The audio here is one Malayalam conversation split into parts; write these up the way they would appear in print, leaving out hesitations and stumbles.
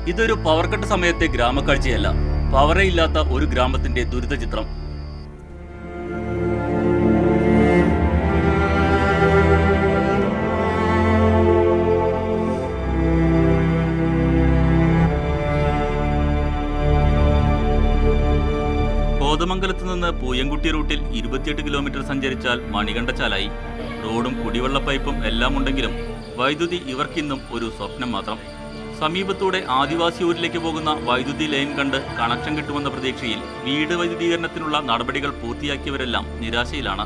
ഇതൊരു പവർ കട്ട് സമയത്തെ ഗ്രാമക്കാഴ്ചയല്ല, പവറേ ഇല്ലാത്ത ഒരു ഗ്രാമത്തിന്റെ ദുരിത ചിത്രം. കോതമംഗലത്ത് നിന്ന് പൂയംകുട്ടി റൂട്ടിൽ 28 കിലോമീറ്റർ സഞ്ചരിച്ചാൽ മണികണ്ഠച്ചാലായി. റോഡും കുടിവെള്ള പൈപ്പും എല്ലാം ഉണ്ടെങ്കിലും വൈദ്യുതി ഇവർക്കിന്നും ഒരു സ്വപ്നം മാത്രം. സമീപത്തൂടെ ആദിവാസി ഊരിലേക്ക് പോകുന്ന വൈദ്യുതി ലൈൻ കണ്ട് കണക്ഷൻ കിട്ടുമെന്ന പ്രതീക്ഷയിൽ വീട് വൈദ്യുതീകരണത്തിനുള്ള നടപടികൾ പൂർത്തിയാക്കിയവരെല്ലാം നിരാശയിലാണ്.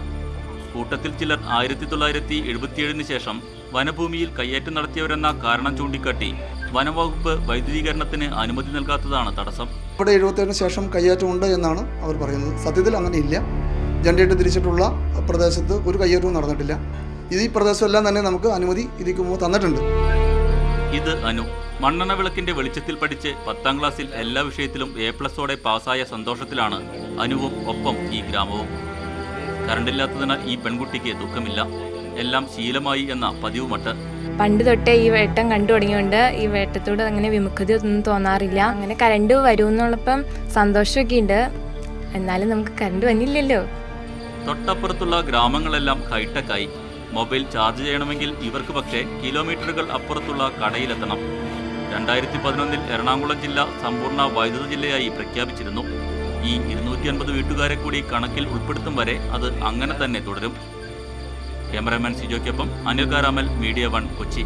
കൂട്ടത്തിൽ ചിലർ 1977 ശേഷം വനഭൂമിയിൽ കയ്യേറ്റം നടത്തിയവരെന്ന കാരണം ചൂണ്ടിക്കാട്ടി വനംവകുപ്പ് വൈദ്യുതീകരണത്തിന് അനുമതി നൽകാത്തതാണ് തടസ്സം. ഇവിടെ 77 ശേഷം കയ്യേറ്റമുണ്ട് എന്നാണ് അവർ പറയുന്നത്. സത്യത്തിൽ അങ്ങനെയില്ല. ജനറേറ്റർ തിരിച്ചിട്ടുള്ള പ്രദേശത്ത് ഒരു കയ്യേറ്റവും നടന്നിട്ടില്ല. ഈ പ്രദേശമെല്ലാം തന്നെ നമുക്ക് അനുമതി ഇതിക്ക് മുമ്പ് തന്നിട്ടുണ്ട്. ഇത് അനു. മണ്ണെണ്ണ വിളക്കിന്റെ വെളിച്ചത്തിൽ പഠിച്ച് 10ാം ക്ലാസ്സിൽ എല്ലാ വിഷയത്തിലും A+ഓടെ പാസ്സായ സന്തോഷത്തിലാണ് അനുവും ഒപ്പം ഈ ഗ്രാമവും. കറണ്ടില്ലാത്തതിനാൽ ഈ പെൺകുട്ടിക്ക് ദുഃഖമില്ല. എല്ലാം ശീലമായി എന്ന പതിവ് മട്ട്. പണ്ട് തൊട്ടേ ഈ വേട്ടം കണ്ടു തുടങ്ങിയോണ്ട് ഈ വേട്ടത്തോട് അങ്ങനെ വിമുഖത ഒന്നും തോന്നാറില്ല. അങ്ങനെ കറണ്ട് വരുമെന്നുള്ളപ്പം സന്തോഷമൊക്കെ ഉണ്ട്. എന്നാലും നമുക്ക് കറണ്ട് വന്നില്ലല്ലോ. തൊട്ടപ്പുറത്തുള്ള ഗ്രാമങ്ങളെല്ലാം ഹൈടെക്കായി. മൊബൈൽ ചാർജ് ചെയ്യണമെങ്കിൽ ഇവർക്ക് പക്ഷേ കിലോമീറ്ററുകൾ അപ്പുറത്തുള്ള കടയിലെത്തണം. 2011 എറണാകുളം ജില്ല സമ്പൂർണ്ണ വൈദ്യുത ജില്ലയായി പ്രഖ്യാപിച്ചിരുന്നു. ഈ 250 വീട്ടുകാരെ കൂടി കണക്കിൽ ഉൾപ്പെടുത്തും വരെ അത് അങ്ങനെ തന്നെ തുടരും. ക്യാമറാമാൻ സിജോയ്ക്കൊപ്പം അനിൽ കാരാമൽ, മീഡിയ 1 കൊച്ചി.